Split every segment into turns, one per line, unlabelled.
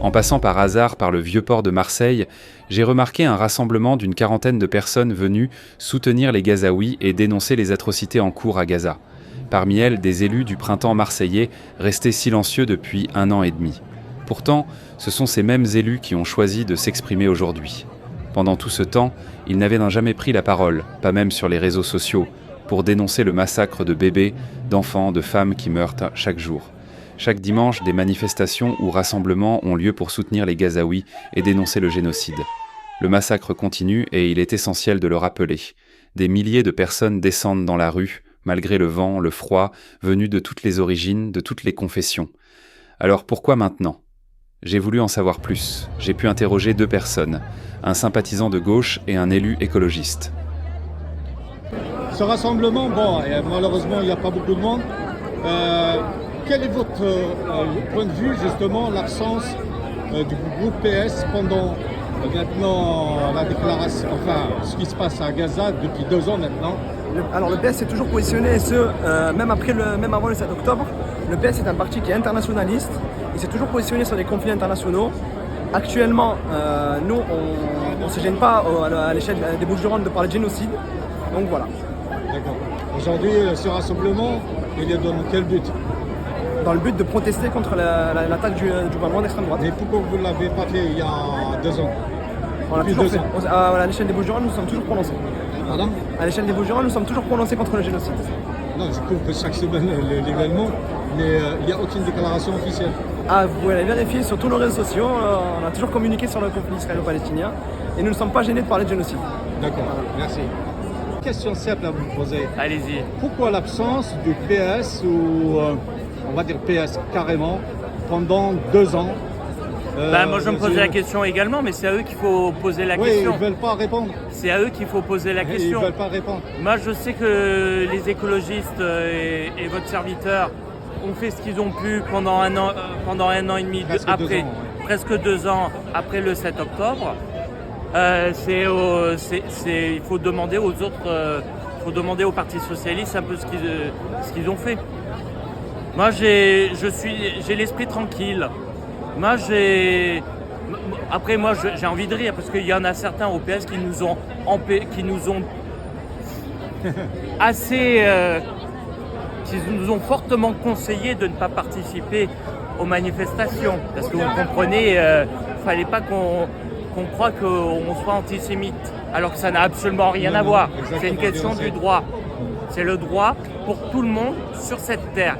En passant par hasard par le vieux port de Marseille, j'ai remarqué un rassemblement d'une quarantaine de personnes venues soutenir les Gazaouis et dénoncer les atrocités en cours à Gaza. Parmi elles, des élus du printemps marseillais restés silencieux depuis 1 an et demi. Pourtant, ce sont ces mêmes élus qui ont choisi de s'exprimer aujourd'hui. Pendant tout ce temps, ils n'avaient jamais pris la parole, pas même sur les réseaux sociaux, pour dénoncer le massacre de bébés, d'enfants, de femmes qui meurent chaque jour. Chaque dimanche, des manifestations ou rassemblements ont lieu pour soutenir les Gazaouis et dénoncer le génocide. Le massacre continue et il est essentiel de le rappeler. Des milliers de personnes descendent dans la rue, malgré le vent, le froid, venus de toutes les origines, de toutes les confessions. Alors pourquoi maintenant ? J'ai voulu en savoir plus. J'ai pu interroger 2 personnes, un sympathisant de gauche et un élu écologiste.
Ce rassemblement, malheureusement, il n'y a pas beaucoup de monde. Quel est votre point de vue, justement, l'absence du groupe PS pendant maintenant la déclaration, ce qui se passe à Gaza depuis 2 ans maintenant?
Alors le PS s'est toujours positionné, et même avant le 7 octobre. Le PS est un parti qui est internationaliste, il s'est toujours positionné sur les conflits internationaux. Actuellement, nous, on ne se gêne pas à l'échelle des Bouches-du-Rhône de parler de génocide, donc voilà.
D'accord. Aujourd'hui, ce rassemblement, il est dans quel but?
Dans le but de protester contre l'attaque du gouvernement d'extrême droite.
Mais pourquoi vous ne l'avez pas fait il y a 2 ans?
On l'a toujours fait. À l'échelle des Bouches-du-Rhône, nous sommes toujours prononcés.
Pardon?
À l'échelle des Bouches-du-Rhône, nous sommes toujours prononcés contre le génocide.
Non, je couvre chaque semaine l'événement, mais il n'y a aucune déclaration officielle.
Ah, vous pouvez aller vérifier sur tous nos réseaux sociaux, on a toujours communiqué sur le conflit israélo-palestinien et nous ne sommes pas gênés de parler de génocide.
D'accord, merci. Question simple à vous poser.
Allez-y.
Pourquoi l'absence du PS ou on va dire PS carrément pendant 2 ans?
Moi je me posais la question également, mais c'est à eux qu'il faut poser la question.
Oui, ils ne veulent pas répondre.
C'est à eux qu'il faut poser la question.
Ils ne veulent pas répondre.
Moi je sais que les écologistes et votre serviteur ont fait ce qu'ils ont pu pendant un an et demi, presque 2 ans après le 7 octobre. Il faut demander aux autres, demander au Parti Socialiste un peu ce qu'ils ont fait. Moi j'ai l'esprit tranquille. Moi j'ai envie de rire parce qu'il y en a certains au PS qui nous ont qui nous ont fortement conseillé de ne pas participer aux manifestations parce que vous comprenez, fallait pas qu'on croit qu'on soit antisémite alors que ça n'a absolument rien à voir. C'est une question du droit. C'est le droit pour tout le monde sur cette terre.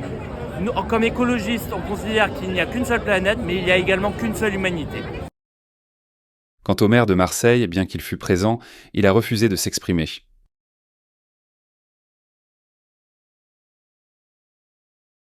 Nous, comme écologistes, on considère qu'il n'y a qu'une seule planète, mais il n'y a également qu'une seule humanité.
Quant au maire de Marseille, bien qu'il fût présent, il a refusé de s'exprimer.